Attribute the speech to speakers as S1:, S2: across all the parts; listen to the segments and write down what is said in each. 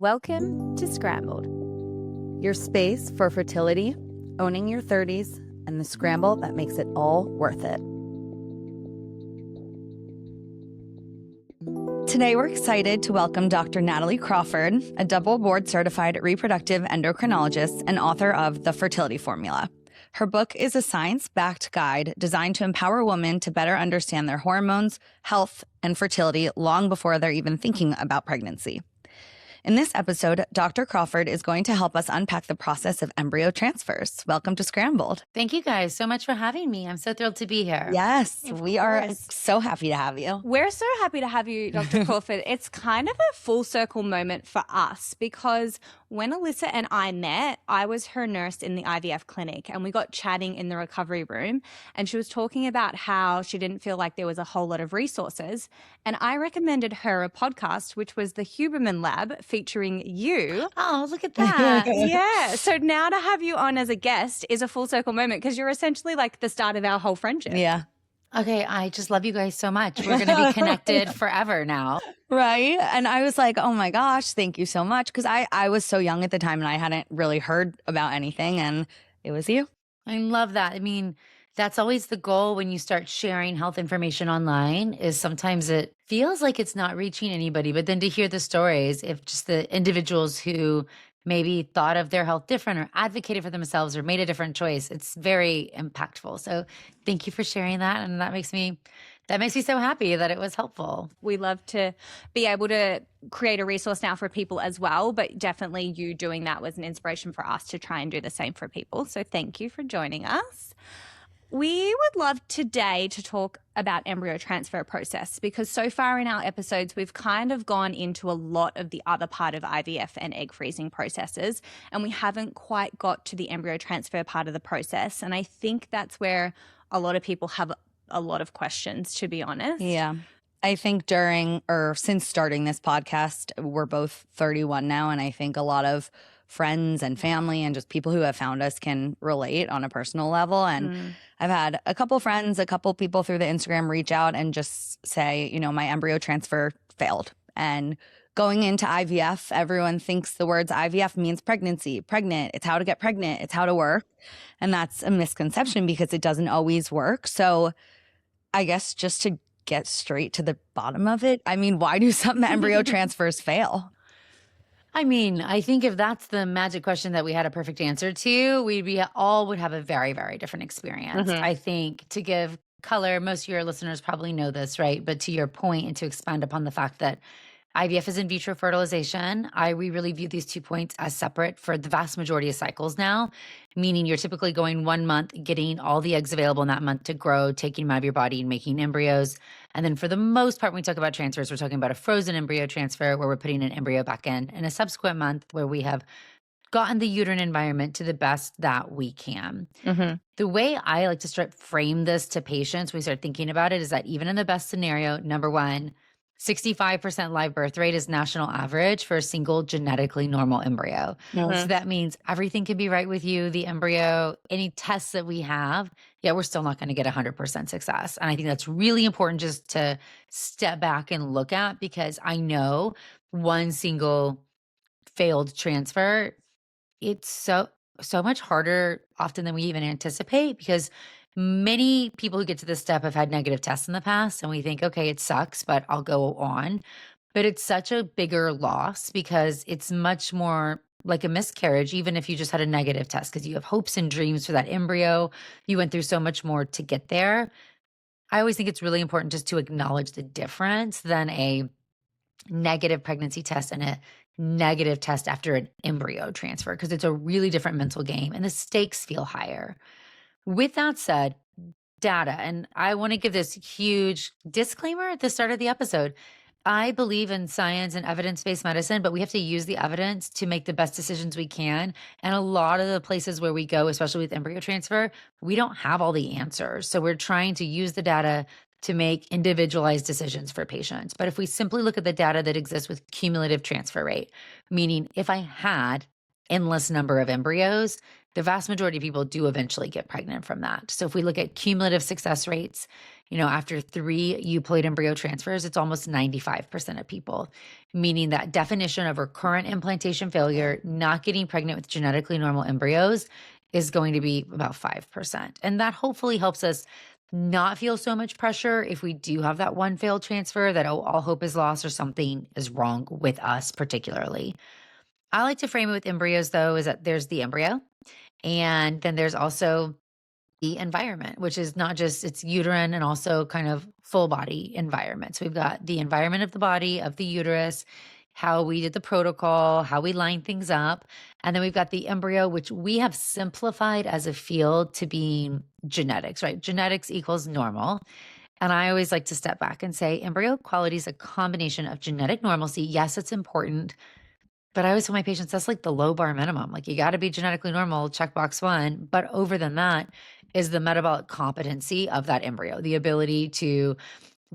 S1: Welcome to Scrambled, your space for fertility, owning your 30s, and the scramble that makes it all worth it. Today, we're excited to welcome Dr. Natalie Crawford, a double board-certified reproductive endocrinologist and author of The Fertility Formula. Her book is a science-backed guide designed to empower women to better understand their hormones, health, and fertility long before they're even thinking about pregnancy. In this episode, Dr. Crawford is going to help us unpack the process of embryo transfers. Welcome to Scrambled.
S2: Thank you guys so much for having me. I'm so thrilled to be here.
S1: Yes, we are so happy to have you.
S3: We're so happy to have you, Dr. Crawford. It's kind of a full circle moment for us because when Alyssa and I met, I was her nurse in the IVF clinic and we got chatting in the recovery room, and she was talking about how she didn't feel like there was a whole lot of resources. And I recommended her a podcast, which was the Huberman Lab, featuring you.
S2: Oh, look at that.
S3: Yeah. So now to have you on as a guest is a full circle moment because you're essentially like the start of our whole friendship.
S1: Yeah.
S2: Okay, I just love you guys so much. We're going to be connected forever now.
S1: Right. And I was like, oh my gosh, thank you so much. Because I was so young at the time and I hadn't really heard about anything. And it was you.
S2: I love that. I mean, that's always the goal when you start sharing health information online is sometimes it feels like it's not reaching anybody. But then to hear the stories, if just the individuals who maybe thought of their health different or advocated for themselves or made a different choice, it's very impactful. So thank you for sharing that. And that makes me so happy that it was helpful.
S3: We love to be able to create a resource now for people as well, but definitely you doing that was an inspiration for us to try and do the same for people. So thank you for joining us. We would love today to talk about embryo transfer process because so far in our episodes, we've kind of gone into a lot of the other part of IVF and egg freezing processes, and we haven't quite got to the embryo transfer part of the process. And I think that's where a lot of people have a lot of questions, to be honest.
S1: Yeah. I think since starting this podcast, we're both 31 now, and I think a lot of friends and family and just people who have found us can relate on a personal level. And I've had a couple friends, a couple people through the Instagram reach out and just say, my embryo transfer failed. And going into IVF, everyone thinks the words IVF means pregnancy, pregnant. It's how to get pregnant. It's how to work. And that's a misconception because it doesn't always work. So I guess just to get straight to the bottom of it, why do some embryo transfers fail?
S2: I mean, I think if that's the magic question that we had a perfect answer to, we all would have a very, very different experience. I think to give color, most of your listeners probably know this, right? But to your point and to expand upon the fact that IVF is in vitro fertilization, we really view these 2 points as separate for the vast majority of cycles now, meaning you're typically going 1 month, getting all the eggs available in that month to grow, taking them out of your body and making embryos. And then for the most part, when we talk about transfers, we're talking about a frozen embryo transfer where we're putting an embryo back in a subsequent month where we have gotten the uterine environment to the best that we can. The way I like to frame this to patients when we start thinking about it is that even in the best scenario, number one, 65% live birth rate is national average for a single genetically normal embryo. So that means everything can be right with you, the embryo, any tests that we have, we're still not going to get 100% success. And I think that's really important just to step back and look at because I know one single failed transfer, it's so much harder often than we even anticipate because many people who get to this step have had negative tests in the past and we think, okay, it sucks, but I'll go on. But it's such a bigger loss because it's much more like a miscarriage, even if you just had a negative test, because you have hopes and dreams for that embryo. You went through so much more to get there. I always think it's really important just to acknowledge the difference than a negative pregnancy test and a negative test after an embryo transfer, because it's a really different mental game and the stakes feel higher. With that said, data, and I want to give this huge disclaimer at the start of the episode. I believe in science and evidence-based medicine, but we have to use the evidence to make the best decisions we can. And a lot of the places where we go, especially with embryo transfer, we don't have all the answers. So we're trying to use the data to make individualized decisions for patients. But if we simply look at the data that exists with cumulative transfer rate, meaning if I had endless number of embryos, the vast majority of people do eventually get pregnant from that. So if we look at cumulative success rates, after 3 euploid embryo transfers, it's almost 95% of people, meaning that definition of recurrent implantation failure, not getting pregnant with genetically normal embryos, is going to be about 5%. And that hopefully helps us not feel so much pressure if we do have that one failed transfer that, oh, all hope is lost or something is wrong with us particularly. I like to frame it with embryos, though, is that there's the embryo, and then there's also the environment, which is not just it's uterine and also kind of full body environment. So we've got the environment of the body, of the uterus, how we did the protocol, how we line things up. And then we've got the embryo, which we have simplified as a field to being genetics, right? Genetics equals normal. And I always like to step back and say embryo quality is a combination of genetic normalcy. Yes, it's important. But I always tell my patients that's like the low bar minimum. Like you got to be genetically normal, checkbox 1. But over than that is the metabolic competency of that embryo, the ability to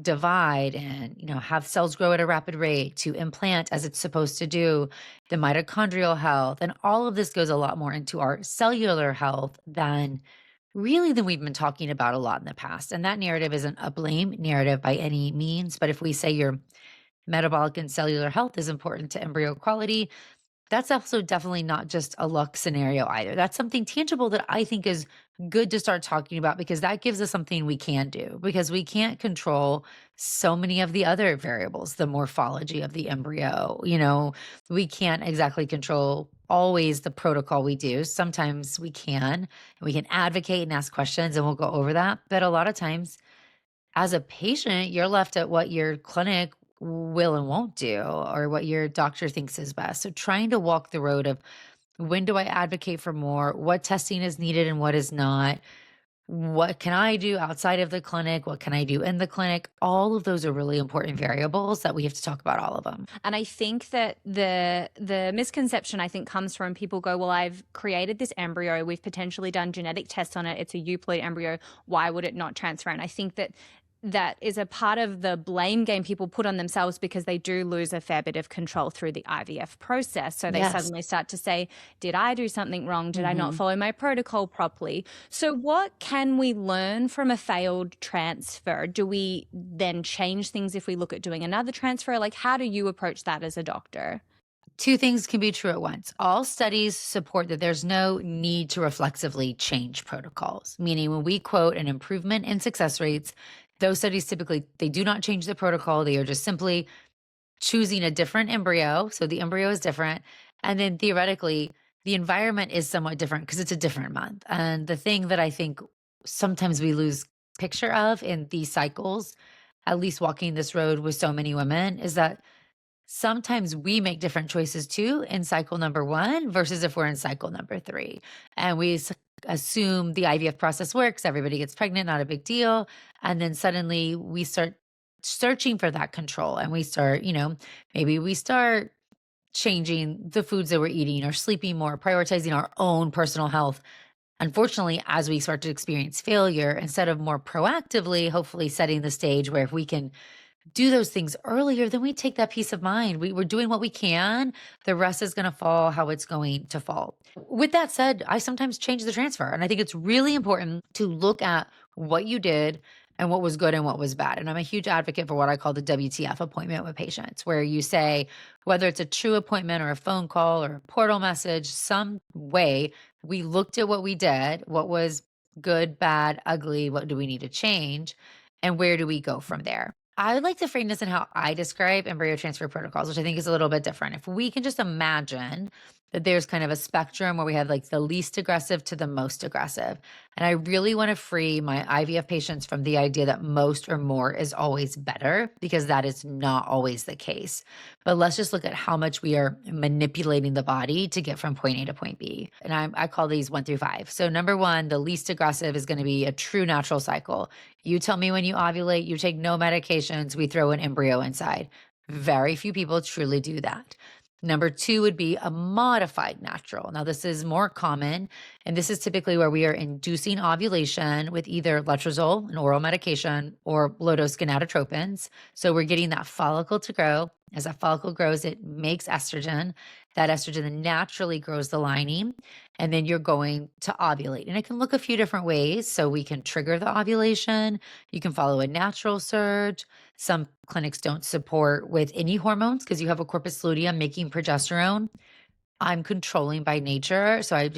S2: divide and have cells grow at a rapid rate, to implant as it's supposed to do, the mitochondrial health. And all of this goes a lot more into our cellular health than we've been talking about a lot in the past. And that narrative isn't a blame narrative by any means. But if we say your metabolic and cellular health is important to embryo quality, that's also definitely not just a luck scenario either. That's something tangible that I think is good to start talking about, because that gives us something we can do, because we can't control so many of the other variables, the morphology of the embryo. We can't exactly control always the protocol we do. Sometimes we can advocate and ask questions, and we'll go over that. But a lot of times as a patient, you're left at what your clinic will and won't do, or what your doctor thinks is best. So trying to walk the road of when do I advocate for more, what testing is needed and what is not, what can I do outside of the clinic, what can I do in the clinic, all of those are really important variables that we have to talk about all of them.
S3: And I think that the misconception I think comes from people go, well, I've created this embryo, we've potentially done genetic tests on it, it's a euploid embryo, why would it not transfer? And I think that is a part of the blame game people put on themselves, because they do lose a fair bit of control through the IVF process. So they suddenly start to say, did I do something wrong? Did I not follow my protocol properly? So what can we learn from a failed transfer? Do we then change things if we look at doing another transfer? Like, how do you approach that as a doctor?
S2: 2 things can be true at once. All studies support that there's no need to reflexively change protocols, meaning when we quote an improvement in success rates, those studies typically, they do not change the protocol. They are just simply choosing a different embryo. So the embryo is different. And then theoretically, the environment is somewhat different because it's a different month. And the thing that I think sometimes we lose picture of in these cycles, at least walking this road with so many women, is that sometimes we make different choices too in cycle number 1 versus if we're in cycle number 3. And we assume the IVF process works, everybody gets pregnant, not a big deal. And then suddenly we start searching for that control, and we start, maybe we start changing the foods that we're eating or sleeping more, prioritizing our own personal health. Unfortunately, as we start to experience failure, instead of more proactively, hopefully setting the stage where if we can do those things earlier, then we take that peace of mind. We're doing what we can. The rest is going to fall how it's going to fall. With that said, I sometimes change the transfer. And I think it's really important to look at what you did and what was good and what was bad. And I'm a huge advocate for what I call the WTF appointment with patients, where you say, whether it's a true appointment or a phone call or a portal message, some way we looked at what we did, what was good, bad, ugly, what do we need to change, and where do we go from there? I would like to frame this in how I describe embryo transfer protocols, which I think is a little bit different. If we can just imagine that there's kind of a spectrum where we have like the least aggressive to the most aggressive. And I really want to free my IVF patients from the idea that most or more is always better, because that is not always the case. But let's just look at how much we are manipulating the body to get from point A to point B. And I call these 1 through 5. So number 1, the least aggressive is going to be a true natural cycle. You tell me when you ovulate, you take no medications, we throw an embryo inside. Very few people truly do that. Number 2 would be a modified natural. Now, this is more common, and this is typically where we are inducing ovulation with either letrozole, an oral medication, or low-dose gonadotropins. So we're getting that follicle to grow, As that follicle grows, it makes estrogen. That estrogen then naturally grows the lining, and then you're going to ovulate. And it can look a few different ways. So we can trigger the ovulation. You can follow a natural surge. Some clinics don't support with any hormones because you have a corpus luteum making progesterone. I'm controlling by nature. So I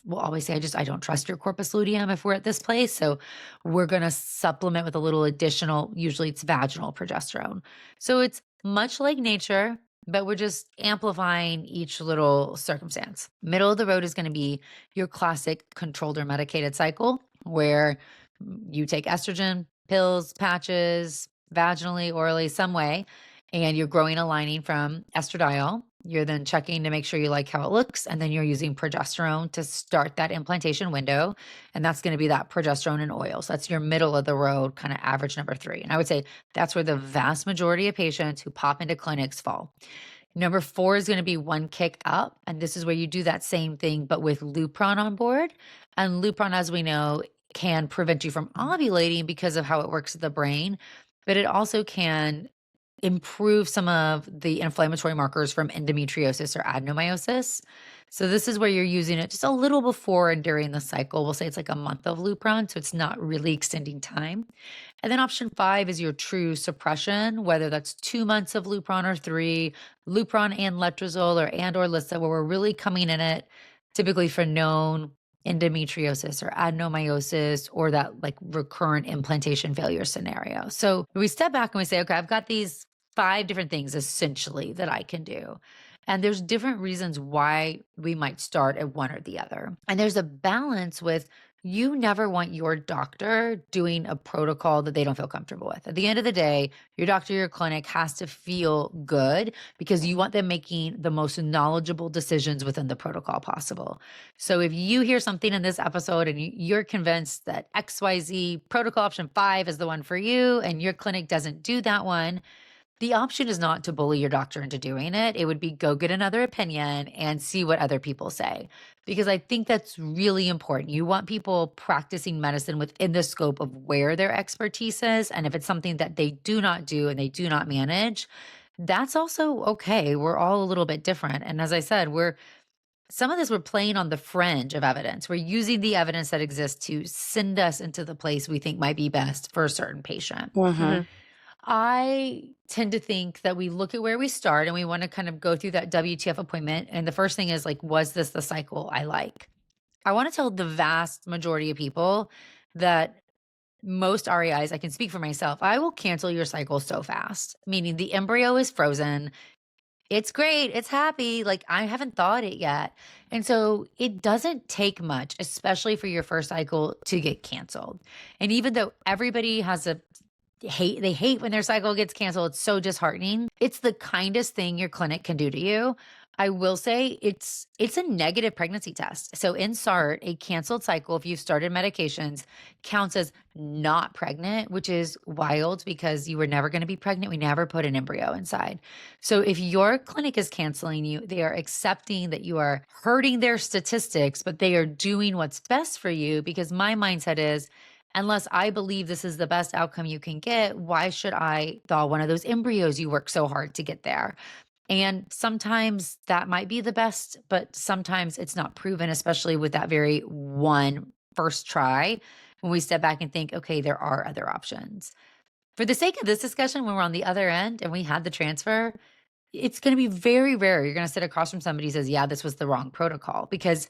S2: will always say, I don't trust your corpus luteum if we're at this place. So we're going to supplement with a little additional, usually it's vaginal progesterone. So it's much like nature, but we're just amplifying each little circumstance. Middle of the road is going to be your classic controlled or medicated cycle where you take estrogen, pills, patches, vaginally, orally, some way, and you're growing a lining from estradiol. You're then checking to make sure you like how it looks. And then you're using progesterone to start that implantation window. And that's going to be that progesterone and oil. So that's your middle of the road, kind of average number 3. And I would say that's where the vast majority of patients who pop into clinics fall. Number 4 is going to be one kick up. And this is where you do that same thing, but with Lupron on board. And Lupron, as we know, can prevent you from ovulating because of how it works with the brain, but it also can improve some of the inflammatory markers from endometriosis or adenomyosis. So this is where you're using it just a little before and during the cycle. We'll say it's like a month of Lupron, so it's not really extending time. And then option 5 is your true suppression, whether that's 2 months of Lupron or 3, Lupron and letrozole or Lissa, where we're really coming in it typically for known endometriosis or adenomyosis or that like recurrent implantation failure scenario. So we step back and we say, okay, I've got these 5 different things essentially that I can do. And there's different reasons why we might start at one or the other. And there's a balance with you never want your doctor doing a protocol that they don't feel comfortable with. At the end of the day, your doctor, your clinic has to feel good because you want them making the most knowledgeable decisions within the protocol possible. So if you hear something in this episode and you're convinced that XYZ protocol option 5 is the one for you and your clinic doesn't do that one, the option is not to bully your doctor into doing it. It would be go get another opinion and see what other people say. Because I think that's really important. You want people practicing medicine within the scope of where their expertise is. And if it's something that they do not do and they do not manage, that's also okay. We're all a little bit different. And as I said, some of this we're playing on the fringe of evidence. We're using the evidence that exists to send us into the place we think might be best for a certain patient.
S1: Mm-hmm.
S2: I tend to think that we look at where we start and we want to kind of go through that WTF appointment. And the first thing is like, was this the cycle I like? I want to tell the vast majority of people that most REIs, I can speak for myself, I will cancel your cycle so fast, meaning the embryo is frozen. It's great. It's happy. Like I haven't thawed it yet. And so it doesn't take much, especially for your first cycle, to get canceled. And even though everybody has they hate when their cycle gets canceled. It's so disheartening. It's the kindest thing your clinic can do to you. I will say it's a negative pregnancy test. So in SART, a canceled cycle, if you've started medications, counts as not pregnant, which is wild because you were never going to be pregnant. We never put an embryo inside. So if your clinic is canceling you, they are accepting that you are hurting their statistics, but they are doing what's best for you because my mindset is, unless I believe this is the best outcome you can get, why should I thaw one of those embryos you work so hard to get there? And sometimes that might be the best, but sometimes it's not proven, especially with that very one first try, when we step back and think, okay, there are other options. For the sake of this discussion, when we're on the other end and we had the transfer, it's going to be very rare. You're going to sit across from somebody who says, yeah, this was the wrong protocol, because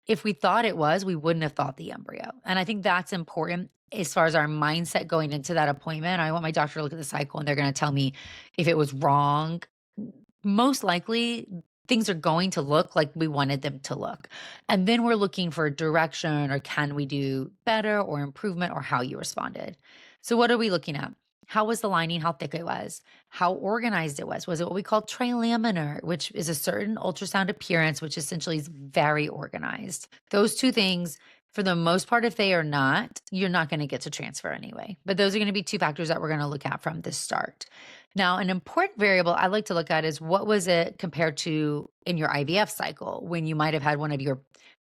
S2: if we thought it was, we wouldn't have thought the embryo. And I think that's important as far as our mindset going into that appointment. I want my doctor to look at the cycle and they're going to tell me if it was wrong. Most likely, things are going to look like we wanted them to look. And then we're looking for direction or can we do better or improvement or how you responded. So what are we looking at? How was the lining? How thick it was? How organized it was? Was it what we call trilaminar, which is a certain ultrasound appearance, which essentially is very organized? Those 2 things, for the most part, if they are not, you're not going to get to transfer anyway. But those are going to be 2 factors that we're going to look at from the start. Now, an important variable I like to look at is what was it compared to in your IVF cycle when you might have had one of your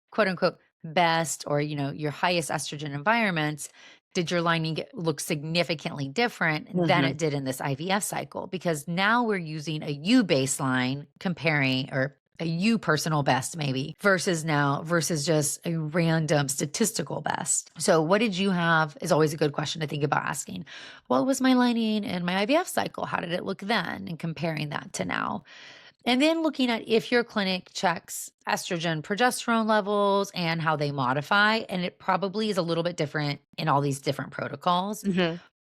S2: quote unquote best or, your highest estrogen environments. did your lining look significantly different than it did in this IVF cycle? Because now we're using a U baseline comparing, or a U personal best maybe, versus just a random statistical best. So what did you have is always a good question to think about asking. What was my lining in my IVF cycle? How did it look then? And comparing that to now. And then looking at if your clinic checks estrogen, progesterone levels and how they modify. And it probably is a little bit different in all these different protocols.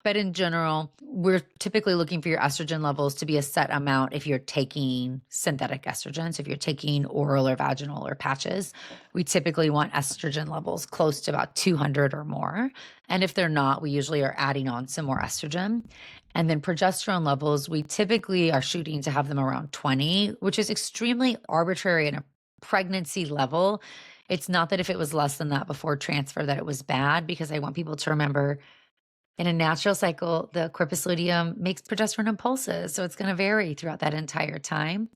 S2: But in general, we're typically looking for your estrogen levels to be a set amount if you're taking synthetic estrogen. So if you're taking oral or vaginal or patches, we typically want estrogen levels close to about 200 or more. And if they're not, we usually are adding on some more estrogen. And then progesterone levels, we typically are shooting to have them around 20, which is extremely arbitrary in a pregnancy level. It's not that if it was less than that before transfer that it was bad, because I want people to remember in a natural cycle, the corpus luteum makes progesterone impulses. So it's going to vary throughout that entire time.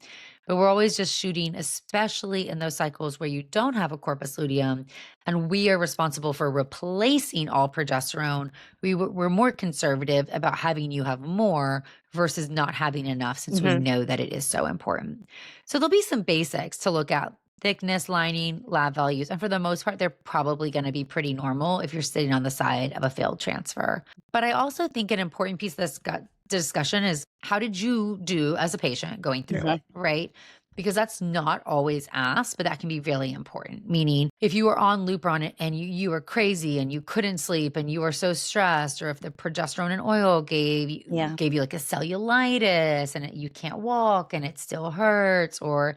S2: But we're always just shooting, especially in those cycles where you don't have a corpus luteum, and we are responsible for replacing all progesterone. We're more conservative about having you have more versus not having enough, since we know that it is so important. So there'll be some basics to look at: thickness, lining, lab values. And for the most part, they're probably going to be pretty normal if you're sitting on the side of a failed transfer. But I also think an important piece of this discussion is, how did you do as a patient going through it, right? Because that's not always asked, but that can be really important. Meaning, if you were on Lupron and you were crazy and you couldn't sleep and you were so stressed, or if the progesterone and oil gave you like a cellulitis and you can't walk and it still hurts, or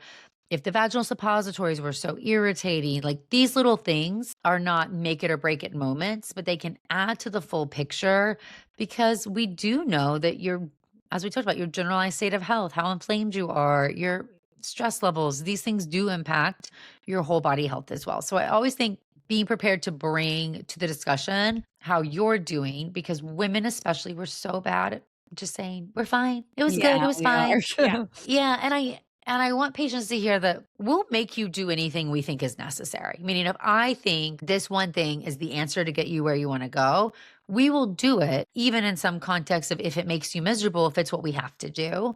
S2: if the vaginal suppositories were so irritating, like these little things are not make it or break it moments, but they can add to the full picture, because we do know that as we talked about, your generalized state of health, how inflamed you are, your stress levels, these things do impact your whole body health as well. So I always think being prepared to bring to the discussion how you're doing, because women especially, we're so bad at just saying, we're fine. It was good. It was fine. And I want patients to hear that we'll make you do anything we think is necessary. Meaning, if I think this one thing is the answer to get you where you want to go, we will do it, even in some context of if it makes you miserable, if it's what we have to do,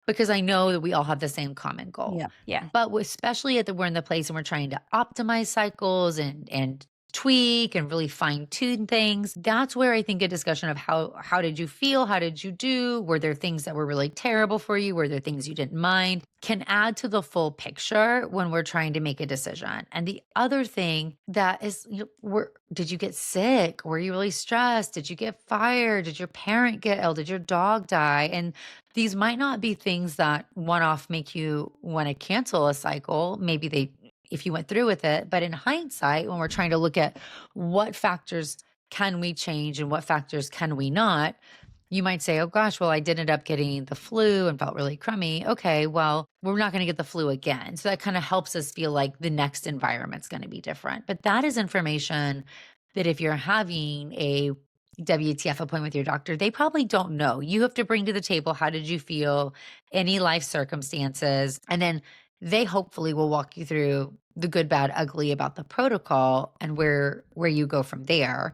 S2: because I know that we all have the same common goal. But especially we're in the place and we're trying to optimize cycles and tweak and really fine tune things. That's where I think a discussion of how did you feel? How did you do? Were there things that were really terrible for you? Were there things you didn't mind? Can add to the full picture when we're trying to make a decision. And the other thing that is, did you get sick? Were you really stressed? Did you get fired? Did your parent get ill? Did your dog die? And these might not be things that one-off make you want to cancel a cycle. Maybe if you went through with it. But in hindsight, when we're trying to look at what factors can we change and what factors can we not, you might say, oh gosh, well, I did end up getting the flu and felt really crummy. Okay, well, we're not going to get the flu again. So that kind of helps us feel like the next environment's going to be different. But that is information that if you're having a WTF appointment with your doctor, they probably don't know. You have to bring to the table, how did you feel, any life circumstances, and then they hopefully will walk you through the good, bad, ugly about the protocol and where you go from there.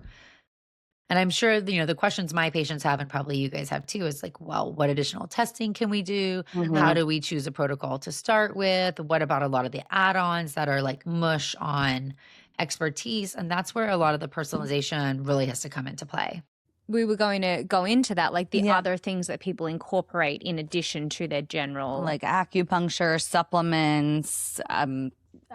S2: And I'm sure, the questions my patients have, and probably you guys have too, is like, well, what additional testing can we do? How do we choose a protocol to start with? What about a lot of the add-ons that are like mush on expertise? And that's where a lot of the personalization really has to come into play.
S3: We were going to go into that, like the other things that people incorporate in addition to their general,
S1: like acupuncture, supplements. I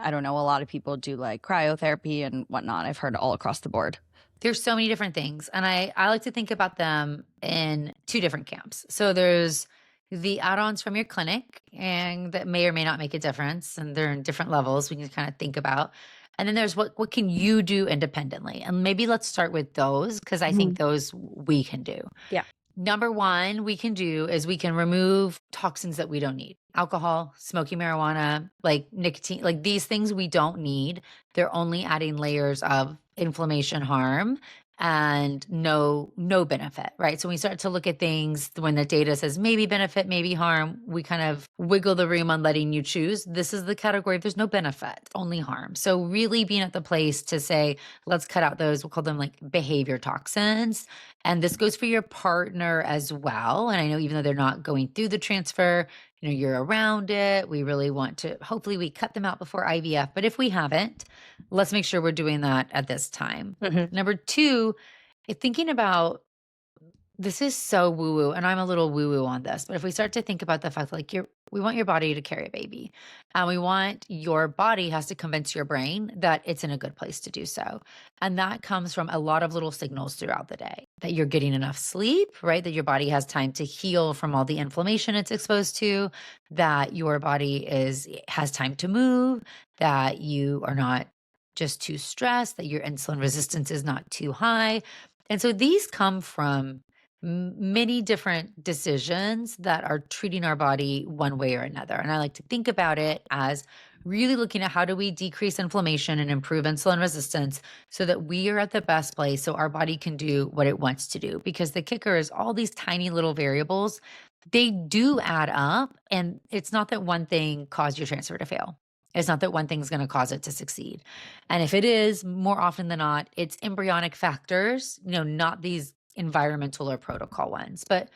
S1: don't know. A lot of people do like cryotherapy and whatnot. I've heard all across the board.
S2: There's so many different things. And I like to think about them in two different camps. So there's the add-ons from your clinic, and that may or may not make a difference. And they're in different levels we can kind of think about. And then there's what can you do independently? And maybe let's start with those, because I think those we can do.
S3: Yeah.
S2: Number one we can do is we can remove toxins that we don't need. Alcohol, smoking marijuana, like nicotine, like these things we don't need. They're only adding layers of inflammation harm. and no benefit, right? So when we start to look at things when the data says maybe benefit, maybe harm, we kind of wiggle the room on letting you choose. This is the category if there's no benefit, only harm. So really being at the place to say, let's cut out those, we'll call them like behavior toxins. And this goes for your partner as well. And I know even though they're not going through the transfer, you're around it. We really want to, hopefully we cut them out before IVF. But if we haven't, let's make sure we're doing that at this time. Number two, thinking about, this is so woo-woo, and I'm a little woo-woo on this, but if we start to think about the fact like we want your body to carry a baby, and we want your body has to convince your brain that it's in a good place to do so. And that comes from a lot of little signals throughout the day, that you're getting enough sleep, right? That your body has time to heal from all the inflammation it's exposed to, that your body has time to move, that you are not just too stressed, that your insulin resistance is not too high. And so these come from many different decisions that are treating our body one way or another. And I like to think about it as really looking at how do we decrease inflammation and improve insulin resistance so that we are at the best place so our body can do what it wants to do. Because the kicker is all these tiny little variables, they do add up. And it's not that one thing caused your transfer to fail. It's not that one thing's going to cause it to succeed. And if it is, more often than not, it's embryonic factors, not these environmental or protocol ones. But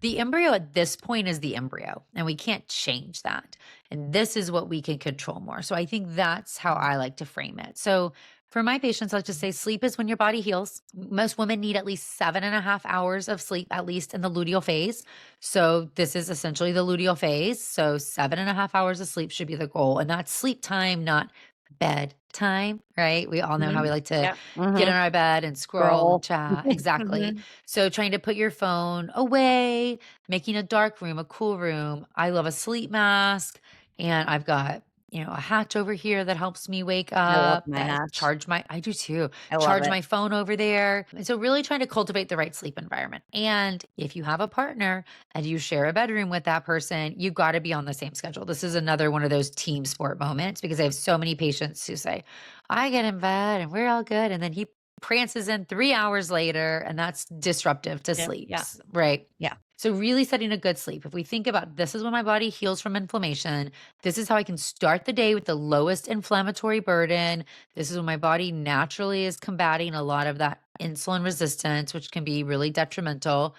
S2: the embryo at this point is the embryo, and we can't change that. And this is what we can control more. So I think that's how I like to frame it. So for my patients, I like to say sleep is when your body heals. Most women need at least 7.5 hours of sleep, at least in the luteal phase. So this is essentially the luteal phase. So 7.5 hours of sleep should be the goal. And that's sleep time, not bedtime, right? We all know how we like to get in our bed and scroll and chat. Exactly. So trying to put your phone away, making a dark room, a cool room. I love a sleep mask, and I've got a hatch over here that helps me wake up.
S1: I love my hatch.
S2: I do too.
S1: I love
S2: Charge
S1: it.
S2: my phone over there. And so really trying to cultivate the right sleep environment. And if you have a partner and you share a bedroom with that person, you got to be on the same schedule. This is another one of those team sport moments, because I have so many patients who say, I get in bed and we're all good. And then he prances in 3 hours later, and that's disruptive to sleep.
S3: Yeah.
S2: Right.
S1: Yeah.
S2: So really setting a good sleep. If we think about this is when my body heals from inflammation, this is how I can start the day with the lowest inflammatory burden. This is when my body naturally is combating a lot of that insulin resistance, which can be really detrimental.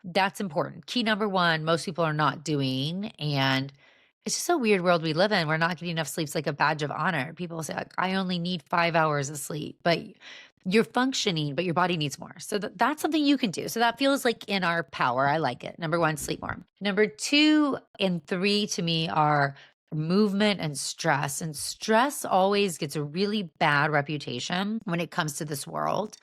S2: That's important. Key number one, most people are not doing. And it's just a weird world we live in. We're not getting enough sleep. It's like a badge of honor. People say, like, I only need 5 hours of sleep, but you're functioning, but your body needs more. So that's something you can do. So that feels like in our power. I like it. Number one, sleep more. Number 2 and 3 to me are movement and stress. And stress always gets a really bad reputation when it comes to this world,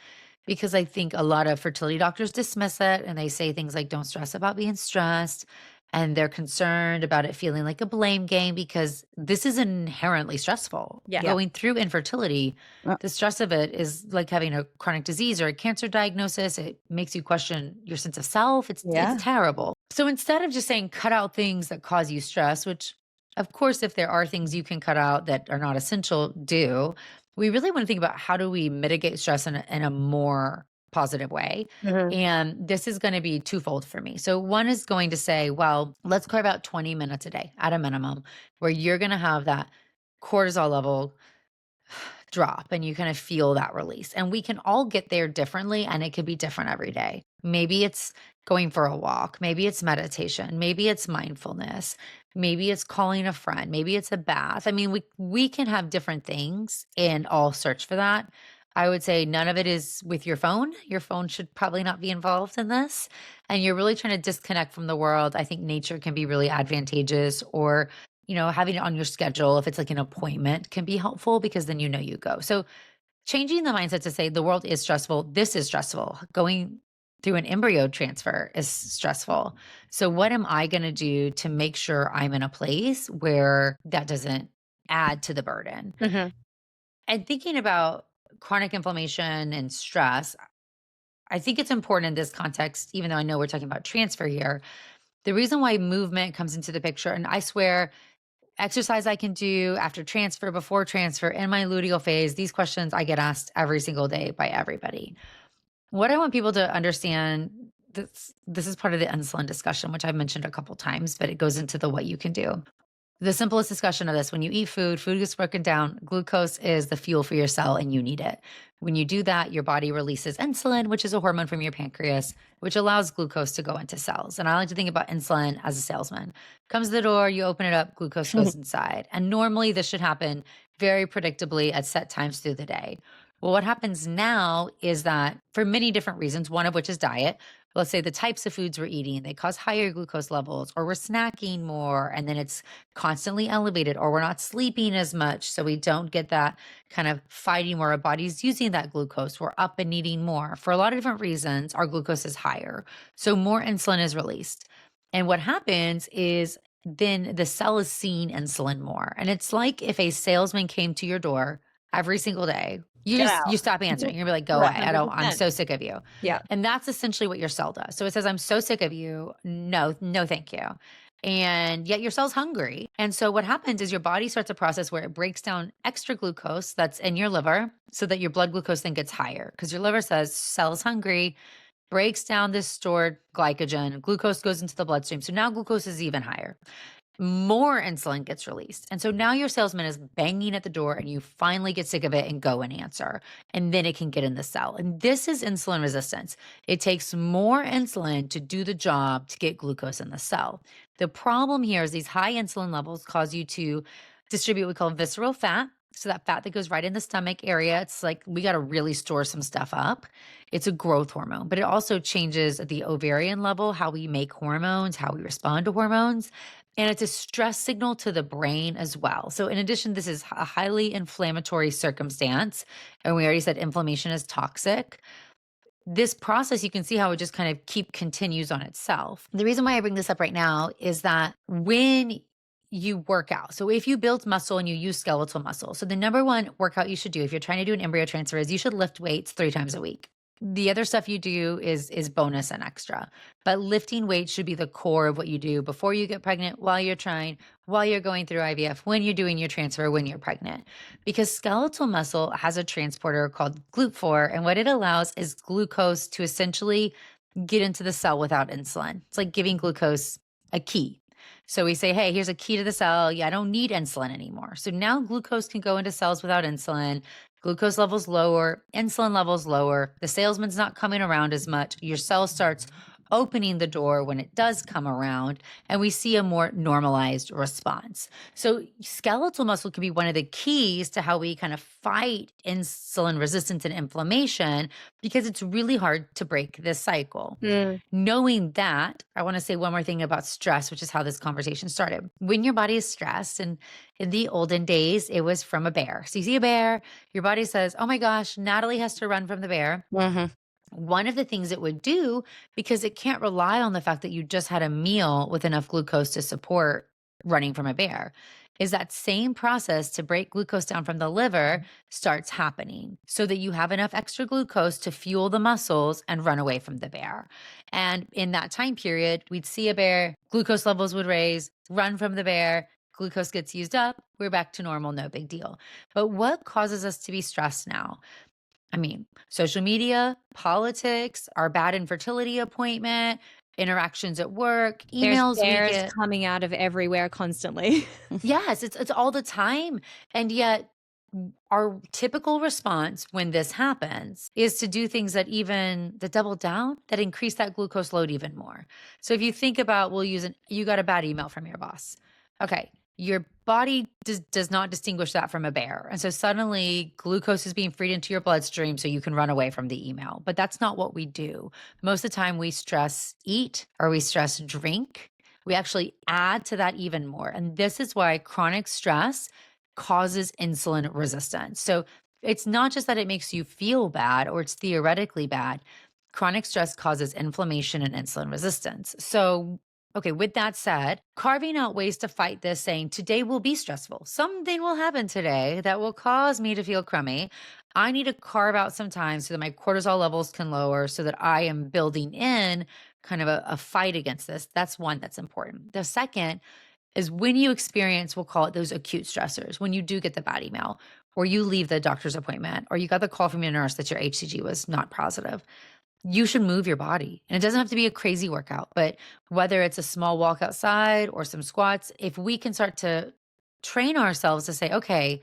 S2: because I think a lot of fertility doctors dismiss it and they say things like, don't stress about being stressed. And they're concerned about it feeling like a blame game, because this is inherently stressful.
S3: Yeah.
S2: Going through infertility, the stress of it is like having a chronic disease or a cancer diagnosis. It makes you question your sense of self. It's terrible. So instead of just saying cut out things that cause you stress, which of course, if there are things you can cut out that are not essential, do, we really want to think about how do we mitigate stress in a more positive way. And this is going to be twofold for me. So one is going to say, well, let's carve out 20 minutes a day at a minimum where you're going to have that cortisol level drop and you kind of feel that release. And we can all get there differently, and it could be different every day. Maybe it's going for a walk. Maybe it's meditation. Maybe it's mindfulness. Maybe it's calling a friend. Maybe it's a bath. I mean, we can have different things and all search for that. I would say none of it is with your phone. Your phone should probably not be involved in this. And you're really trying to disconnect from the world. I think nature can be really advantageous, or, having it on your schedule, if it's like an appointment, can be helpful, because then you go. So changing the mindset to say the world is stressful. This is stressful. Going through an embryo transfer is stressful. So what am I going to do to make sure I'm in a place where that doesn't add to the burden? And thinking about chronic inflammation and stress, I think it's important in this context, even though I know we're talking about transfer here. The reason why movement comes into the picture, and I swear, exercise I can do after transfer, before transfer, in my luteal phase, these questions I get asked every single day by everybody. What I want people to understand, this is part of the insulin discussion, which I've mentioned a couple times, but it goes into the what you can do. The simplest discussion of this, when you eat food, food gets broken down. Glucose is the fuel for your cell and you need it. When you do that, your body releases insulin, which is a hormone from your pancreas, which allows glucose to go into cells. And I like to think about insulin as a salesman. Comes to the door, you open it up, glucose goes inside. And normally this should happen very predictably at set times through the day. Well, what happens now is that for many different reasons, one of which is diet, let's say the types of foods we're eating, they cause higher glucose levels, or we're snacking more and then it's constantly elevated, or we're not sleeping as much. So we don't get that kind of fighting where our body's using that glucose. We're up and needing more. For a lot of different reasons, our glucose is higher. So more insulin is released. And what happens is then the cell is seeing insulin more. And it's like if a salesman came to your door every single day. You stop answering. You're gonna be like, go away. I'm so sick of you.
S3: Yeah.
S2: And that's essentially what your cell does. So it says, I'm so sick of you. No, thank you. And yet your cell's hungry. And so what happens is your body starts a process where it breaks down extra glucose that's in your liver so that your blood glucose then gets higher. Because your liver says, cell's hungry, breaks down this stored glycogen, glucose goes into the bloodstream. So now glucose is even higher. More insulin gets released. And so now your salesman is banging at the door and you finally get sick of it and go and answer. And then it can get in the cell. And this is insulin resistance. It takes more insulin to do the job to get glucose in the cell. The problem here is these high insulin levels cause you to distribute what we call visceral fat. So that fat that goes right in the stomach area, it's like we got to really store some stuff up. It's a growth hormone, but it also changes at the ovarian level, how we make hormones, how we respond to hormones. And it's a stress signal to the brain as well. So in addition, this is a highly inflammatory circumstance. And we already said inflammation is toxic. This process, you can see how it just kind of continues on itself. The reason why I bring this up right now is that when you work out, so if you build muscle and you use skeletal muscle, so the number one workout you should do if you're trying to do an embryo transfer is you should lift weights 3 times a week. The other stuff you do is bonus and extra, but lifting weights should be the core of what you do before you get pregnant, while you're trying, while you're going through IVF, when you're doing your transfer, when you're pregnant, because skeletal muscle has a transporter called GLUT4. And what it allows is glucose to essentially get into the cell without insulin. It's like giving glucose a key. So we say, hey, here's a key to the cell. Yeah, I don't need insulin anymore. So now glucose can go into cells without insulin. Glucose levels lower, insulin levels lower. The salesman's not coming around as much. Your cell starts opening the door when it does come around, and we see a more normalized response. So skeletal muscle can be one of the keys to how we kind of fight insulin resistance and inflammation, because it's really hard to break this cycle. Knowing that, I want to say one more thing about stress, which is how this conversation started. When your body is stressed, and in the olden days, it was from a bear. So you see a bear, your body says, oh my gosh, Natalie has to run from the bear. One of the things it would do, because it can't rely on the fact that you just had a meal with enough glucose to support running from a bear, is that same process to break glucose down from the liver starts happening so that you have enough extra glucose to fuel the muscles and run away from the bear. And in that time period, we'd see a bear, glucose levels would raise, run from the bear, glucose gets used up, we're back to normal, no big deal. But what causes us to be stressed now? I mean, social media, politics, our bad infertility appointment, interactions at work, emails we
S3: There's
S2: get
S3: coming out of everywhere constantly.
S2: Yes, it's all the time. And yet our typical response when this happens is to do things that double down, that increase that glucose load even more. So if you think about, you got a bad email from your boss. Okay. Your body does not distinguish that from a bear. And so suddenly glucose is being freed into your bloodstream so you can run away from the email. But that's not what we do. Most of the time we stress eat or we stress drink. We actually add to that even more. And this is why chronic stress causes insulin resistance. So it's not just that it makes you feel bad or it's theoretically bad. Chronic stress causes inflammation and insulin resistance. So okay, with that said, carving out ways to fight this, saying today will be stressful. Something will happen today that will cause me to feel crummy. I need to carve out some time so that my cortisol levels can lower so that I am building in kind of a fight against this. That's one that's important. The second is when you experience, we'll call it those acute stressors, when you do get the bad email or you leave the doctor's appointment or you got the call from your nurse that your HCG was not positive. you should move your body. And it doesn't have to be a crazy workout, but whether it's a small walk outside or some squats, if we can start to train ourselves to say, okay,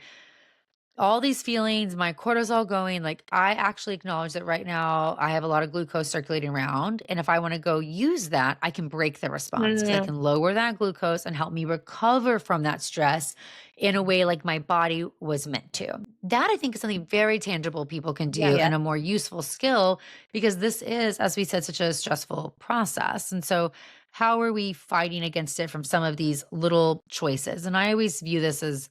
S2: all these feelings, my cortisol going, like I actually acknowledge that right now I have a lot of glucose circulating around. And if I want to go use that, I can break the response because I can lower that glucose and help me recover from that stress in a way like my body was meant to. That I think is something very tangible people can do and a more useful skill, because this is, as we said, such a stressful process. And so how are we fighting against it from some of these little choices? And I always view this as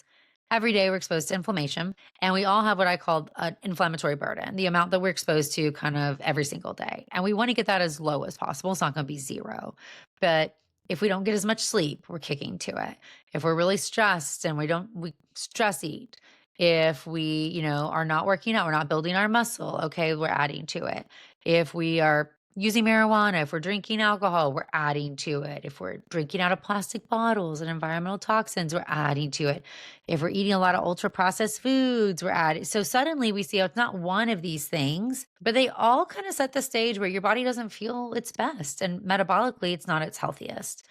S2: every day we're exposed to inflammation, and we all have what I call an inflammatory burden, the amount that we're exposed to kind of every single day. And we want to get that as low as possible. It's not going to be zero. But if we don't get as much sleep, we're kicking to it. If we're really stressed and we stress eat. If we, are not working out, we're not building our muscle, okay, we're adding to it. If we are using marijuana, if we're drinking alcohol, we're adding to it. If we're drinking out of plastic bottles and environmental toxins, we're adding to it. If we're eating a lot of ultra processed foods, we're adding. So suddenly we see it's not one of these things, but they all kind of set the stage where your body doesn't feel its best. And metabolically, it's not its healthiest.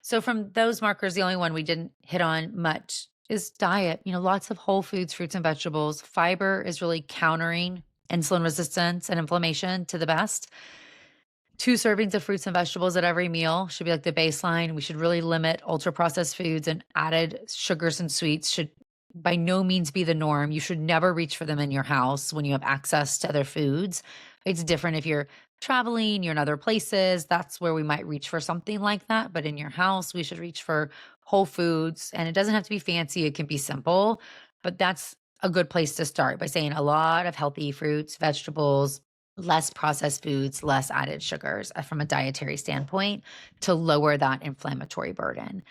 S2: So from those markers, the only one we didn't hit on much is diet. Lots of whole foods, fruits and vegetables. Fiber is really countering insulin resistance and inflammation to the best. 2 servings of fruits and vegetables at every meal should be like the baseline. We should really limit ultra processed foods, and added sugars and sweets should by no means be the norm. You should never reach for them in your house when you have access to other foods. It's different if you're traveling, you're in other places. That's where we might reach for something like that. But in your house, we should reach for whole foods. And it doesn't have to be fancy, it can be simple. But that's a good place to start, by saying a lot of healthy fruits, vegetables, less processed foods, less added sugars from a dietary standpoint to lower that inflammatory burden.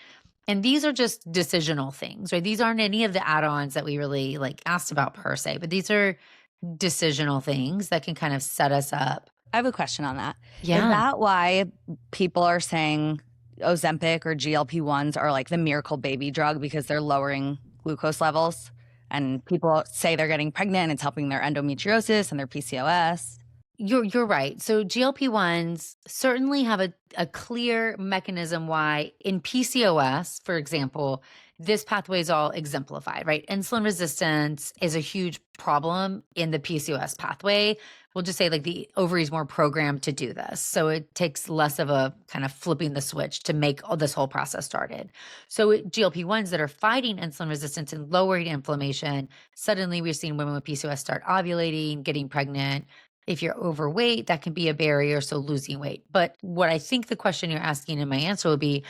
S2: And these are just decisional things, right? These aren't any of the add-ons that we really asked about per se, but these are decisional things that can kind of set us up.
S1: I have a question on that.
S2: Yeah.
S1: Is that why people are saying Ozempic or GLP-1s are like the miracle baby drug, because they're lowering glucose levels? And people say they're getting pregnant and it's helping their endometriosis and their PCOS.
S2: You're right. So GLP-1s certainly have a clear mechanism why in PCOS, for example, this pathway is all exemplified, right? Insulin resistance is a huge problem in the PCOS pathway. We'll just say the ovary is more programmed to do this. So it takes less of a kind of flipping the switch to make all this whole process started. So GLP-1s that are fighting insulin resistance and lowering inflammation, suddenly we're seeing women with PCOS start ovulating, getting pregnant. If you're overweight, that can be a barrier, so losing weight. But what I think the question you're asking and my answer would be,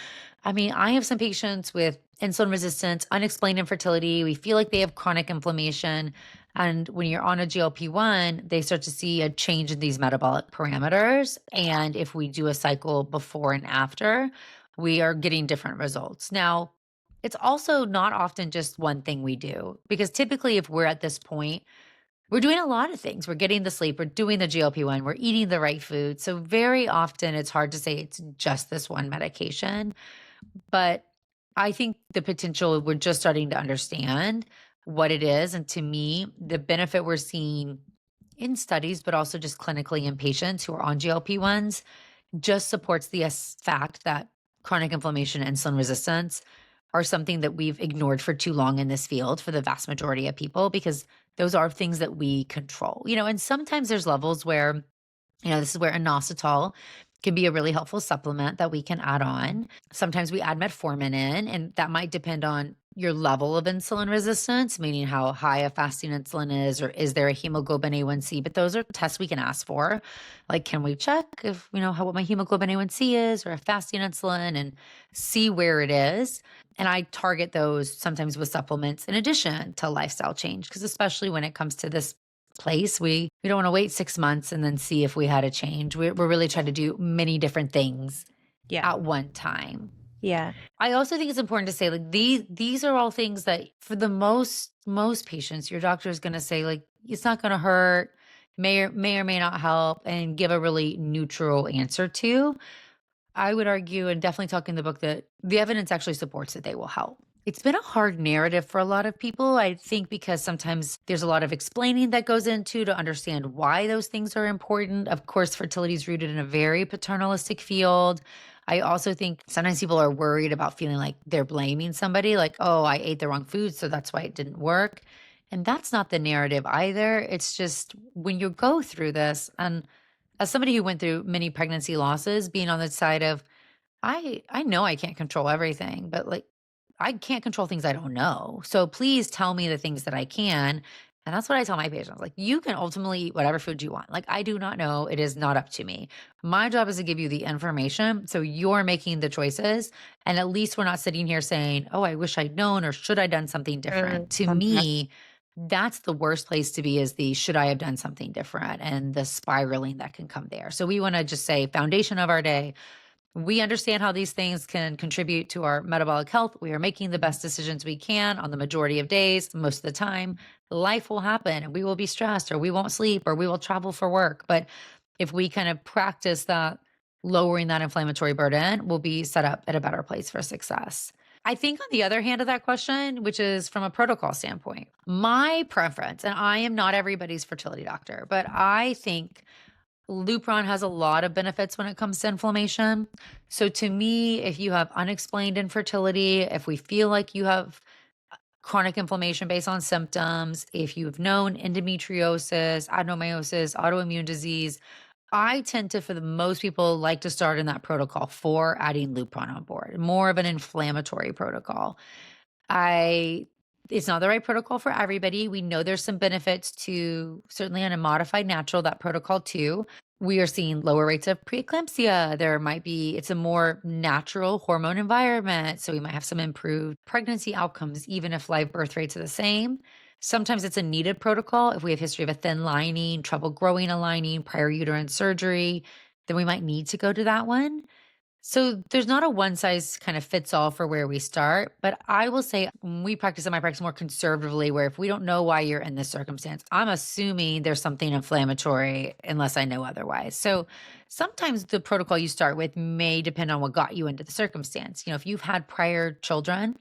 S2: I have some patients with insulin resistance, unexplained infertility. We feel like they have chronic inflammation. And when you're on a GLP-1, they start to see a change in these metabolic parameters. And if we do a cycle before and after, we are getting different results. Now, it's also not often just one thing we do, because typically if we're at this point, we're doing a lot of things. We're getting the sleep, we're doing the GLP-1, we're eating the right food. So very often it's hard to say it's just this one medication. But I think the potential, we're just starting to understand what it is. And to me, the benefit we're seeing in studies, but also just clinically in patients who are on GLP-1s, just supports the fact that chronic inflammation and insulin resistance are something that we've ignored for too long in this field for the vast majority of people, because those are things that we control, and sometimes there's levels where, this is where inositol can be a really helpful supplement that we can add on. Sometimes we add metformin in, and that might depend on your level of insulin resistance, meaning how high a fasting insulin is, or is there a hemoglobin A1C? But those are tests we can ask for. Can we check if, what my hemoglobin A1C is, or a fasting insulin, and see where it is? And I target those sometimes with supplements in addition to lifestyle change, because especially when it comes to this place, we don't want to wait 6 months and then see if we had a change. We're really trying to do many different things at one time.
S3: Yeah.
S2: I also think it's important to say these are all things that for the most patients, your doctor is going to say it's not going to hurt, may or may not help, and give a really neutral answer to. I would argue, and definitely talk in the book, that the evidence actually supports that they will help. It's been a hard narrative for a lot of people, I think, because sometimes there's a lot of explaining that goes into to understand why those things are important. Of course, fertility is rooted in a very paternalistic field. I also think sometimes people are worried about feeling like they're blaming somebody, like, oh, I ate the wrong food, so that's why it didn't work. And that's not the narrative either. It's just when you go through this, and as somebody who went through many pregnancy losses, being on the side of, I know I can't control everything, but like I can't control things I don't know. So please tell me the things that I can. And that's what I tell my patients. Like, you can ultimately eat whatever food you want. Like, I do not know. It is not up to me. My job is to give you the information. So you're making the choices. And at least we're not sitting here saying, oh, I wish I'd known, or should I done something different? To me, that's the worst place to be, is the should I have done something different, and the spiraling that can come there. So we want to just say, foundation of our day, we understand how these things can contribute to our metabolic health. We are making the best decisions we can on the majority of days. Most of the time, life will happen and we will be stressed, or we won't sleep, or we will travel for work. But if we kind of practice that, lowering that inflammatory burden, we'll be set up at a better place for success. I think on the other hand of that question, which is from a protocol standpoint, my preference, and I am not everybody's fertility doctor, but I think Lupron has a lot of benefits when it comes to inflammation. So to me, if you have unexplained infertility, if we feel like you have chronic inflammation based on symptoms, if you've known endometriosis, adenomyosis, autoimmune disease, I tend to, for the most people, like to start in that protocol for adding Lupron on board, more of an inflammatory protocol. It's not the right protocol for everybody. We know there's some benefits to, certainly on a modified natural, that protocol too. We are seeing lower rates of preeclampsia. It's a more natural hormone environment. So we might have some improved pregnancy outcomes, even if live birth rates are the same. Sometimes it's a needed protocol. If we have history of a thin lining, trouble growing a lining, prior uterine surgery, then we might need to go to that one. So there's not a one size kind of fits all for where we start, but I will say we practice in my practice more conservatively, where if we don't know why you're in this circumstance, I'm assuming there's something inflammatory unless I know otherwise. So sometimes the protocol you start with may depend on what got you into the circumstance. If you've had prior children,